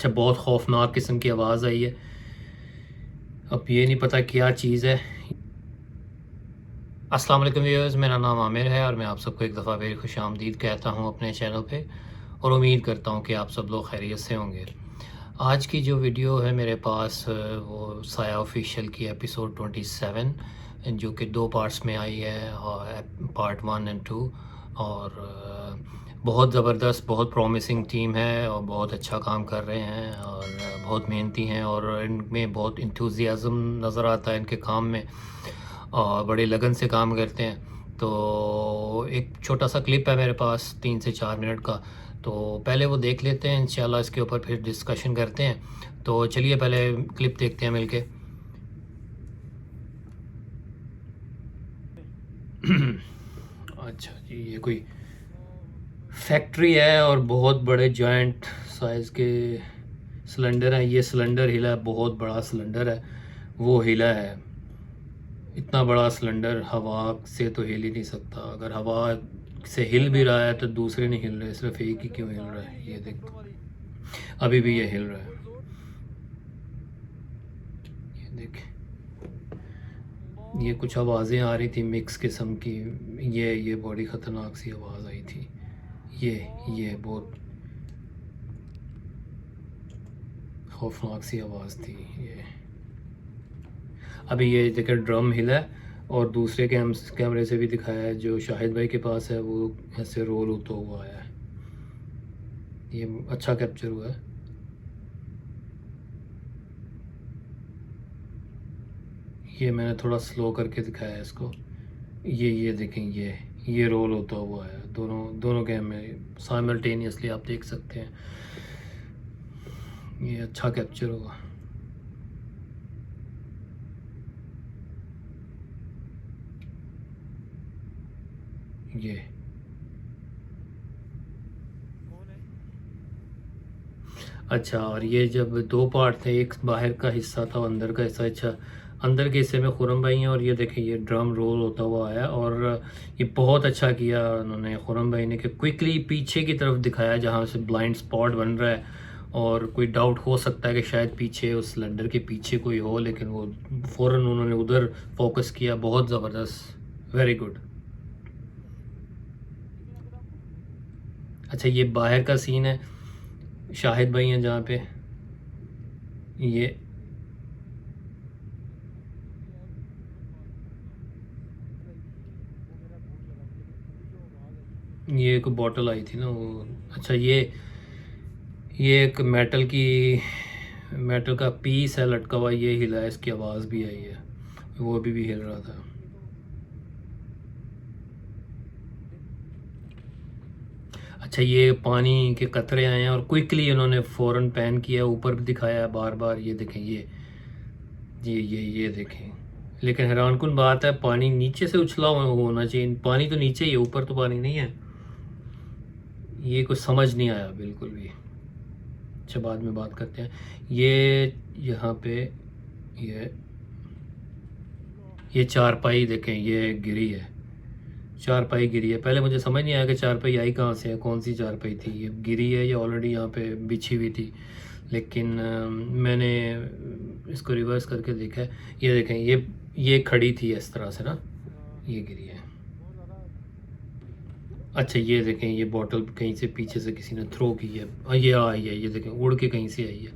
اچھا بہت خوفناک قسم کی آواز آئی ہے. اب یہ نہیں پتہ کیا چیز ہے. السلام علیکم ویورز، میرا نام عامر ہے اور میں آپ سب کو ایک دفعہ پھر خوش آمدید کہتا ہوں اپنے چینل پہ، اور امید کرتا ہوں کہ آپ سب لوگ خیریت سے ہوں گے. آج کی جو ویڈیو ہے میرے پاس وہ سایہ آفیشیل کی ایپیسوڈ 27 جو کہ 2 پارٹس میں آئی ہے، پارٹ 1 اینڈ 2. اور بہت زبردست، بہت پرومسنگ ٹیم ہے اور بہت اچھا کام کر رہے ہیں اور بہت محنتی ہیں اور ان میں بہت انتھوزیازم نظر آتا ہے ان کے کام میں، اور بڑے لگن سے کام کرتے ہیں. تو ایک چھوٹا سا کلپ ہے میرے پاس 3 سے 4 منٹ کا، تو پہلے وہ دیکھ لیتے ہیں، انشاءاللہ اس کے اوپر پھر ڈسکشن کرتے ہیں. تو چلیے پہلے کلپ دیکھتے ہیں مل کے. اچھا جی، یہ کوئی فیکٹری ہے اور بہت بڑے جوائنٹ سائز کے سلنڈر ہیں. یہ سلنڈر ہلا ہے، بہت بڑا سلنڈر ہے، وہ ہلا ہے. اتنا بڑا سلنڈر ہوا سے تو ہل ہی نہیں سکتا. اگر ہوا سے ہل بھی رہا ہے تو دوسرے نہیں ہل رہے، صرف ایک ہی کیوں ہل رہا ہے. یہ دیکھ، ابھی بھی یہ ہل رہا ہے. یہ دیکھ، یہ کچھ آوازیں آ رہی تھی مکس قسم کی. یہ بڑی خطرناک سی آواز آئی تھی. یہ بہت خوفناک سی آواز تھی. یہ ابھی یہ دیکھیں ڈرم ہلا ہے، اور دوسرے کیمرے سے بھی دکھایا ہے جو شاہد بھائی کے پاس ہے، وہ ایسے رول ہوتا ہوا آیا ہے. یہ اچھا کیپچر ہوا ہے. یہ میں نے تھوڑا سلو کر کے دکھایا ہے اس کو. یہ دیکھیں، یہ رول ہوتا ہوا ہے. دونوں کیمرے سائملٹینیسلی آپ دیکھ سکتے ہیں. یہ اچھا کیپچر ہوگا. یہ اچھا، اور یہ جب 2 پارٹ تھے، ایک باہر کا حصہ تھا، اندر کا حصہ. اچھا، اندر کے حصے میں خرم بھائی ہیں، اور یہ دیکھیں یہ ڈرم رول ہوتا ہوا آیا. اور یہ بہت اچھا کیا انہوں نے خرم بھائی نے کہ کوئکلی پیچھے کی طرف دکھایا جہاں سے بلائنڈ سپاٹ بن رہا ہے. اور کوئی ڈاؤٹ ہو سکتا ہے کہ شاید پیچھے اس سلنڈر کے پیچھے کوئی ہو، لیکن وہ فوراً انہوں نے ادھر فوکس کیا. بہت زبردست، ویری گڈ. اچھا، یہ باہر کا سین ہے، شاہد بھائی ہیں جہاں پہ. یہ ایک بوٹل آئی تھی نا وہ. اچھا، یہ ایک میٹل کا پیس ہے لٹکا ہوا، یہ ہلا ہے، اس کی آواز بھی آئی ہے. وہ بھی ہل رہا تھا. اچھا، یہ پانی کے قطرے آئے ہیں اور کوئکلی انہوں نے فوراً پین کیا، اوپر بھی دکھایا ہے بار بار. یہ دیکھیں، یہ دیکھیں. لیکن حیران کن بات ہے، پانی نیچے سے اچھلا ہونا چاہیے. پانی تو نیچے ہی ہے، اوپر تو پانی نہیں ہے. یہ کچھ سمجھ نہیں آیا بالکل بھی. اچھا، بعد میں بات کرتے ہیں. یہ یہاں پہ یہ چارپائی دیکھیں، یہ گری ہے، چارپائی گری ہے. پہلے مجھے سمجھ نہیں آیا کہ چارپائی آئی کہاں سے ہے، کون سی چارپائی تھی. یہ گری ہے، یہ آلریڈی یہاں پہ بچھی ہوئی تھی، لیکن میں نے اس کو ریورس کر کے دیکھا ہے. یہ دیکھیں، یہ کھڑی تھی اس طرح سے نا، یہ گری ہے. اچھا، یہ دیکھیں، یہ بوٹل کہیں سے پیچھے سے کسی نے تھرو کی ہے. یہ آئی ہے، یہ دیکھیں اڑ کے کہیں سے آئی ہے،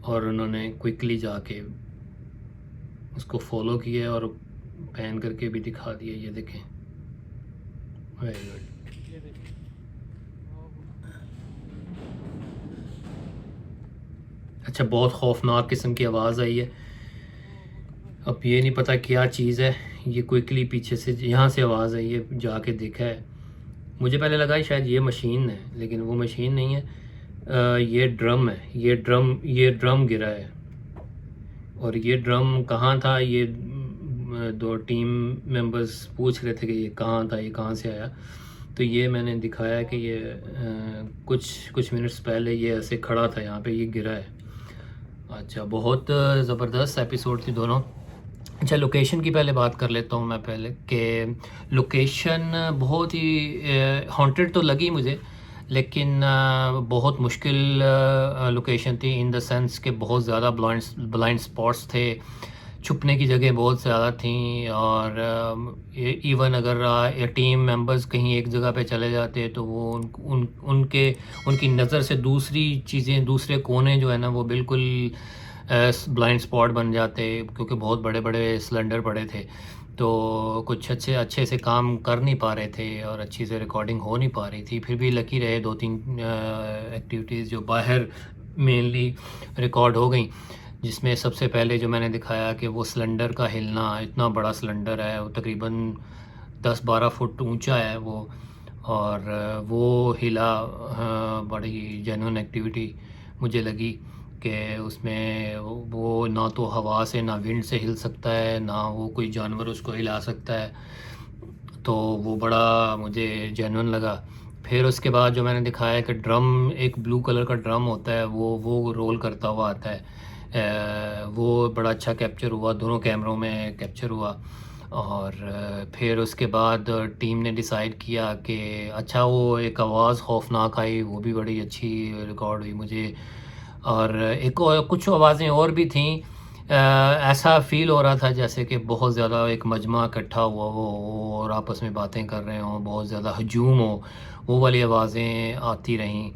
اور انہوں نے کوئکلی جا کے اس کو فالو کیا اور پین کر کے بھی دکھا دیا. یہ دیکھیں، ویری گڈ. اچھا، بہت خوفناک قسم کی آواز آئی ہے. اب یہ نہیں پتہ کیا چیز ہے. یہ کوئکلی پیچھے سے یہاں سے آواز آئی ہے، جا کے دیکھا ہے. مجھے پہلے لگا شاید یہ مشین ہے، لیکن وہ مشین نہیں ہے. یہ ڈرم ہے. یہ ڈرم گرا ہے. اور یہ ڈرم کہاں تھا، یہ 2 ٹیم ممبرز پوچھ رہے تھے کہ یہ کہاں تھا، یہ کہاں سے آیا. تو یہ میں نے دکھایا کہ یہ کچھ منٹس پہلے یہ ایسے کھڑا تھا یہاں پہ، یہ گرا ہے. اچھا، بہت زبردست ایپیسوڈ تھی دونوں. اچھا، لوکیشن کی پہلے بات کر لیتا ہوں میں پہلے کہ لوکیشن بہت ہی ہانٹڈ تو لگی مجھے، لیکن بہت مشکل لوکیشن تھی ان دا سینس کہ بہت زیادہ بلائنڈ سپاٹس تھے، چھپنے کی جگہ بہت زیادہ تھیں، اور ایون اگر ٹیم ممبرز کہیں ایک جگہ پہ چلے جاتے تو وہ ان کی نظر سے دوسری چیزیں، دوسرے کونے جو ہے نا وہ بالکل بلائنڈ سپاٹ بن جاتے، کیونکہ بہت بڑے بڑے سلنڈر پڑے تھے، تو کچھ اچھے سے کام کر نہیں پا رہے تھے اور اچھی سے ریکارڈنگ ہو نہیں پا رہی تھی۔ پھر بھی لکی رہے، 2-3 ایکٹیویٹیز جو باہر مینلی ریکارڈ ہو گئیں، جس میں سب سے پہلے جو میں نے دکھایا کہ وہ سلنڈر کا ہلنا، اتنا بڑا سلنڈر ہے، وہ تقریباً 10-12 فٹ اونچا ہے وہ، اور وہ ہلا۔ بڑی جینوئن ایکٹیویٹی مجھے لگی کہ اس میں وہ نہ تو ہوا سے، نہ ونڈ سے ہل سکتا ہے، نہ وہ کوئی جانور اس کو ہلا سکتا ہے، تو وہ بڑا مجھے جینوئن لگا۔ پھر اس کے بعد جو میں نے دکھایا کہ ڈرم، ایک بلو کلر کا ڈرم ہوتا ہے، وہ رول کرتا ہوا آتا ہے، وہ بڑا اچھا کیپچر ہوا، دونوں کیمروں میں کیپچر ہوا۔ اور پھر اس کے بعد ٹیم نے ڈیسائیڈ کیا کہ اچھا، وہ ایک آواز خوفناک آئی، وہ بھی بڑی اچھی ریکارڈ ہوئی مجھے، اور کچھ آوازیں اور بھی تھیں۔ ایسا فیل ہو رہا تھا جیسے کہ بہت زیادہ ایک مجمع اکٹھا ہوا ہو اور آپس میں باتیں کر رہے ہوں، بہت زیادہ ہجوم ہو، وہ والی آوازیں آتی رہیں۔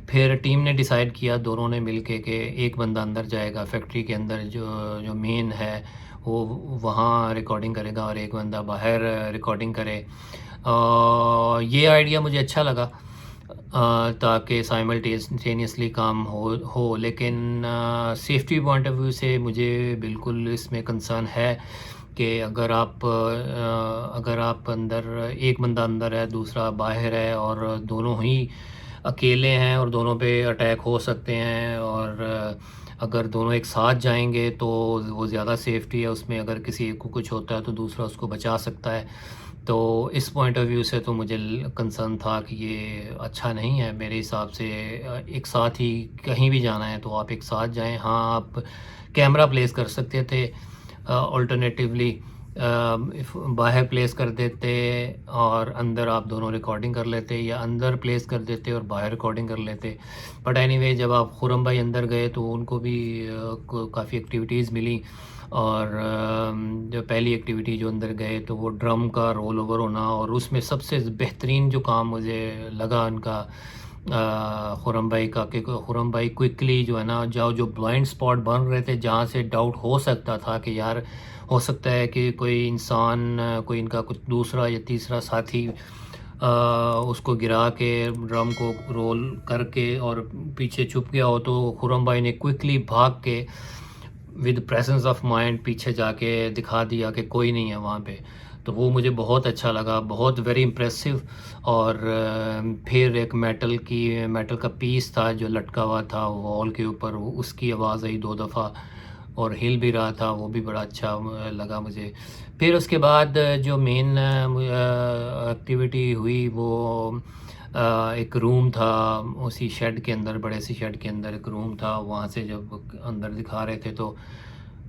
پھر ٹیم نے ڈیسائیڈ کیا، دونوں نے مل کے، کہ ایک بندہ اندر جائے گا فیکٹری کے اندر، جو مین ہے وہ وہاں ریکارڈنگ کرے گا، اور ایک بندہ باہر ریکارڈنگ کرے۔ یہ آئیڈیا مجھے اچھا لگا، تاکہ سائملٹینیسلی کام ہو، لیکن سیفٹی پوائنٹ آف ویو سے مجھے بالکل اس میں کنسرن ہے کہ اگر آپ اندر، ایک بندہ اندر ہے، دوسرا باہر ہے، اور دونوں ہی اکیلے ہیں اور دونوں پہ اٹیک ہو سکتے ہیں، اور اگر دونوں ایک ساتھ جائیں گے تو وہ زیادہ سیفٹی ہے اس میں، اگر کسی ایک کو کچھ ہوتا ہے تو دوسرا اس کو بچا سکتا ہے۔ تو اس پوائنٹ آف ویو سے تو مجھے کنسرن تھا کہ یہ اچھا نہیں ہے میرے حساب سے۔ ایک ساتھ ہی کہیں بھی جانا ہے تو آپ ایک ساتھ جائیں۔ ہاں، آپ کیمرہ پلیس کر سکتے تھے، آلٹرنیٹیولی باہر پلیس کر دیتے اور اندر آپ دونوں ریکارڈنگ کر لیتے، یا اندر پلیس کر دیتے اور باہر ریکارڈنگ کر لیتے۔ بٹ اینی وے، جب آپ خرم بھائی اندر گئے تو ان کو بھی کافی ایکٹیویٹیز ملی، اور جو پہلی ایکٹیویٹی جو اندر گئے تو وہ ڈرم کا رول اوور ہونا، اور اس میں سب سے بہترین جو کام مجھے لگا ان کا، خرم بھائی کا، کہ خرم بھائی کوئکلی جو ہے نا، جو بلائنڈ سپاٹ بن رہے تھے، جہاں سے ڈاؤٹ ہو سکتا تھا کہ یار ہو سکتا ہے کہ کوئی انسان، کوئی ان کا کچھ دوسرا یا تیسرا ساتھی اس کو گرا کے ڈرم کو رول کر کے اور پیچھے چھپ گیا ہو، تو خرم بھائی نے کوئکلی بھاگ کے ود پریزنس آف مائنڈ پیچھے جا کے دکھا دیا کہ کوئی نہیں ہے وہاں پہ، تو وہ مجھے بہت اچھا لگا، بہت ویری امپریسو۔ اور پھر ایک میٹل کا پیس تھا جو لٹکا ہوا تھا وال کے اوپر، اس کی آواز آئی 2 دفعہ اور ہل بھی رہا تھا، وہ بھی بڑا اچھا لگا مجھے۔ پھر اس کے بعد جو مین ایکٹیویٹی ہوئی، وہ ایک روم تھا اسی شیڈ کے اندر، بڑے سی شیڈ کے اندر ایک روم تھا، وہاں سے جب اندر دکھا رہے تھے تو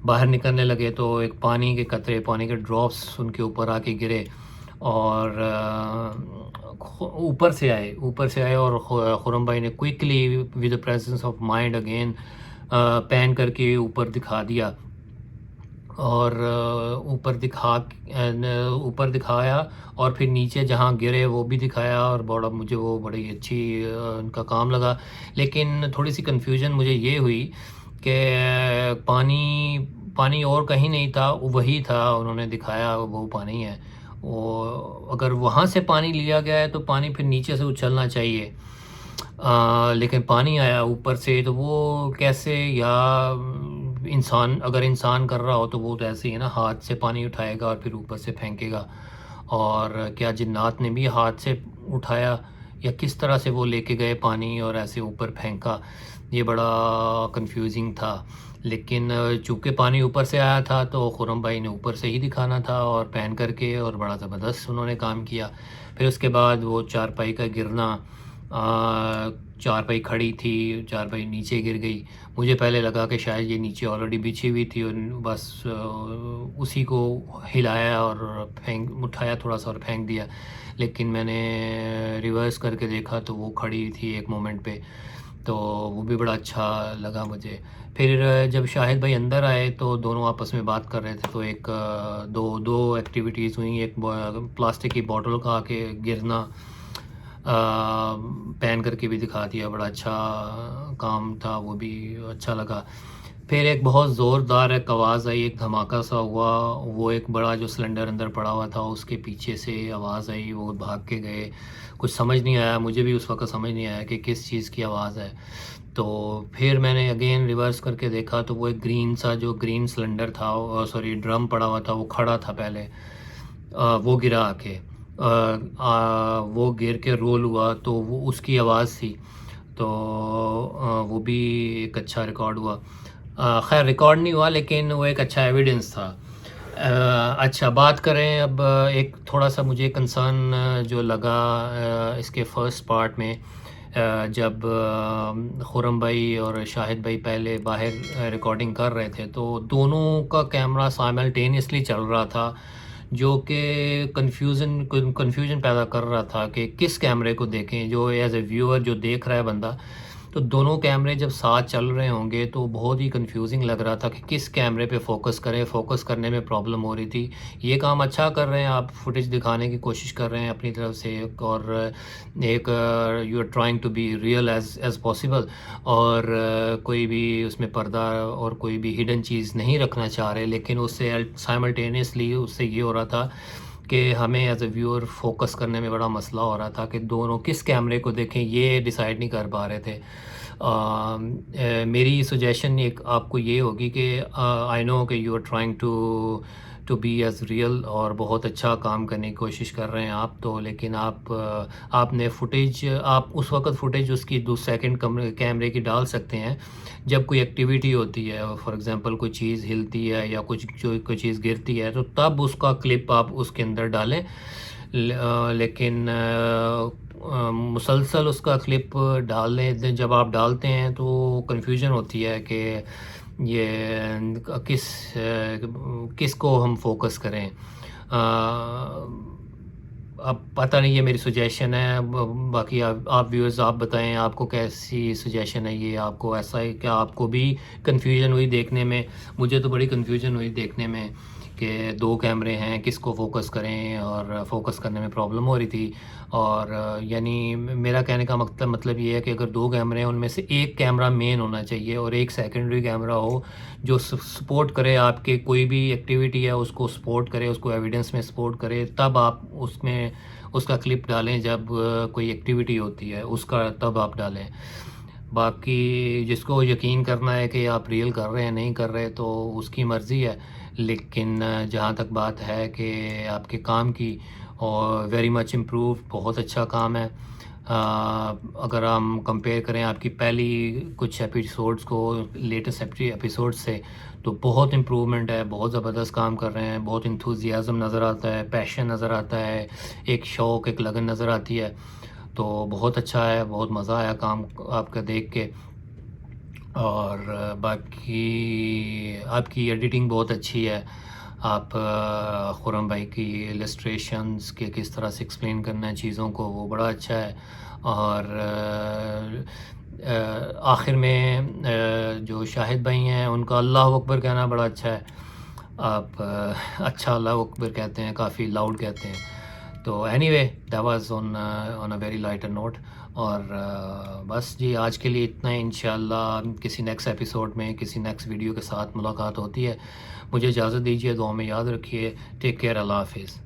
باہر نکلنے لگے تو ایک پانی کے قطرے، پانی کے ڈراپس ان کے اوپر آ کے گرے، اور اوپر سے آئے اور خرم بھائی نے quickly with presence of mind again پین کر کے اوپر دکھا دیا، اور اوپر دکھایا، اور پھر نیچے جہاں گرے وہ بھی دکھایا، اور مجھے وہ بڑی اچھی ان کا کام لگا۔ لیکن تھوڑی سی کنفیوژن مجھے یہ ہوئی کہ پانی اور کہیں نہیں تھا، وہی تھا، انہوں نے دکھایا وہ پانی ہے، وہ اگر وہاں سے پانی لیا گیا ہے تو پانی پھر نیچے سے اچھلنا چاہیے، لیکن پانی آیا اوپر سے، تو وہ کیسے؟ یا اگر انسان کر رہا ہو تو وہ تو ایسے ہی ہے نا، ہاتھ سے پانی اٹھائے گا اور پھر اوپر سے پھینکے گا، اور کیا جنات نے بھی ہاتھ سے اٹھایا، یا کس طرح سے وہ لے کے گئے پانی اور ایسے اوپر پھینکا؟ یہ بڑا کنفیوزنگ تھا۔ لیکن چونکہ پانی اوپر سے آیا تھا تو خرم بھائی نے اوپر سے ہی دکھانا تھا، اور پین کر کے، اور بڑا زبردست انہوں نے کام کیا۔ پھر اس کے بعد وہ چارپائی کا گرنا، چارپائی کھڑی تھی، چارپائی نیچے گر گئی. مجھے پہلے لگا کہ شاید یہ نیچے آلریڈی بچھی ہوئی تھی اور بس اسی کو ہلایا اور اٹھایا تھوڑا سا اور پھینک دیا. لیکن میں نے ریورس کر کے دیکھا تو وہ کھڑی تھی ایک مومنٹ پہ، تو وہ بھی بڑا اچھا لگا مجھے. پھر جب شاہد بھائی اندر آئے تو دونوں آپس میں بات کر رہے تھے، تو ایک دو ایکٹیویٹیز ہوئیں. ایک پلاسٹک کی بوٹل کا کے گرنا پین کر کے بھی دکھا دیا، بڑا اچھا کام تھا، وہ بھی اچھا لگا. پھر ایک بہت زوردار ایک آواز آئی، ایک دھماکہ سا ہوا، وہ ایک بڑا جو سلنڈر اندر پڑا ہوا تھا اس کے پیچھے سے آواز آئی، وہ بھاگ کے گئے. کچھ سمجھ نہیں آیا، مجھے بھی اس وقت سمجھ نہیں آیا کہ کس چیز کی آواز ہے. تو پھر میں نے اگین ریورس کر کے دیکھا تو وہ ایک گرین سلنڈر تھا، سوری ڈرم پڑا ہوا تھا، وہ کھڑا تھا پہلے، وہ گرا آ کے، وہ گر کے رول ہوا تو وہ اس کی آواز تھی. تو وہ بھی ایک اچھا ریکارڈ ہوا. خیر ریکارڈ نہیں ہوا لیکن وہ ایک اچھا ایویڈنس تھا. اچھا بات کریں اب، ایک تھوڑا سا مجھے کنسرن جو لگا اس کے فرسٹ پارٹ میں، جب خرم بھائی اور شاہد بھائی پہلے باہر ریکارڈنگ کر رہے تھے تو دونوں کا کیمرہ سائملٹینیسلی چل رہا تھا، جو کہ کنفیوژن پیدا کر رہا تھا کہ کس کیمرے کو دیکھیں. جو ایز اے ویور جو دیکھ رہا ہے بندہ، تو دونوں کیمرے جب ساتھ چل رہے ہوں گے تو بہت ہی کنفیوزنگ لگ رہا تھا کہ کس کیمرے پہ فوکس کریں. فوکس کرنے میں پرابلم ہو رہی تھی. یہ کام اچھا کر رہے ہیں آپ، فوٹیج دکھانے کی کوشش کر رہے ہیں اپنی طرف سے، اور ایک you are trying to be real as possible, اور کوئی بھی اس میں پردہ اور کوئی بھی ہڈن چیز نہیں رکھنا چاہ رہے. لیکن اس سے سائملٹینیسلی اس سے یہ ہو رہا تھا کہ ہمیں ایز اے ویور فوکس کرنے میں بڑا مسئلہ ہو رہا تھا کہ دونوں کس کیمرے کو دیکھیں، یہ ڈیسائیڈ نہیں کر پا رہے تھے. میری سجیشن ایک آپ کو یہ ہوگی کہ آئی نو کہ you are trying to be as real, اور بہت اچھا کام کرنے کی کوشش کر رہے ہیں آپ تو، لیکن آپ نے فوٹیج، آپ اس وقت فوٹیج اس کی سیکنڈ کیمرے کی ڈال سکتے ہیں جب کوئی ایکٹیویٹی ہوتی ہے، فار ایگزامپل کوئی چیز ہلتی ہے یا کوئی چیز گرتی ہے، تو تب اس کا کلپ آپ اس کے اندر ڈالیں. لیکن مسلسل اس کا کلپ ڈال لیں، جب آپ ڈالتے ہیں تو کنفیوژن ہوتی ہے کہ یہ کس کو ہم فوکس کریں. اب پتہ نہیں، یہ میری سجیشن ہے. باقی آپ ویورز آپ بتائیں آپ کو کیسی سجیشن ہے یہ، آپ کو ایسا ہے کہ آپ کو بھی کنفیوژن ہوئی دیکھنے میں؟ مجھے تو بڑی کنفیوژن ہوئی دیکھنے میں کہ دو کیمرے ہیں، کس کو فوکس کریں، اور فوکس کرنے میں پرابلم ہو رہی تھی. اور یعنی میرا کہنے کا مطلب یہ ہے کہ اگر دو کیمرے ہیں ان میں سے ایک کیمرہ مین ہونا چاہیے اور ایک سیکنڈری کیمرہ ہو جو سپورٹ کرے آپ کے کوئی بھی ایکٹیویٹی ہے، اس کو سپورٹ کرے، اس کو ایویڈنس میں سپورٹ کرے. تب آپ اس کا کلپ ڈالیں، جب کوئی ایکٹیویٹی ہوتی ہے اس کا تب آپ ڈالیں. باقی جس کو یقین کرنا ہے کہ آپ ریئل کر رہے ہیں نہیں کر رہے تو اس کی مرضی ہے. لیکن جہاں تک بات ہے کہ آپ کے کام کی، اور ویری مچ امپروو، بہت اچھا کام ہے. اگر ہم کمپیئر کریں آپ کی پہلی کچھ ایپیسوڈز کو لیٹسٹ ایپیسوڈ سے، تو بہت امپروومنٹ ہے، بہت زبردست کام کر رہے ہیں. بہت انتھوزیازم نظر آتا ہے، پیشن نظر آتا ہے، ایک شوق، ایک لگن نظر آتی ہے. تو بہت اچھا ہے، بہت مزہ آیا کام آپ کا دیکھ کے. اور باقی آپ کی ایڈیٹنگ بہت اچھی ہے. آپ خرم بھائی کی السٹریشنز کے کس طرح سے ایکسپلین کرنا ہے چیزوں کو، وہ بڑا اچھا ہے. اور آخر میں جو شاہد بھائی ہیں ان کا اللہ اکبر کہنا بڑا اچھا ہے. آپ اچھا اللہ اکبر کہتے ہیں، کافی لاؤڈ کہتے ہیں. تو anyway that was on a very lighter note. اور بس جی آج کے لیے اتنا ہے. انشاءاللہ کسی نیکسٹ ایپیسوڈ میں کسی نیکسٹ ویڈیو کے ساتھ ملاقات ہوتی ہے. مجھے اجازت دیجیے، دعا میں یاد رکھیے. ٹیک کیئر، اللہ حافظ.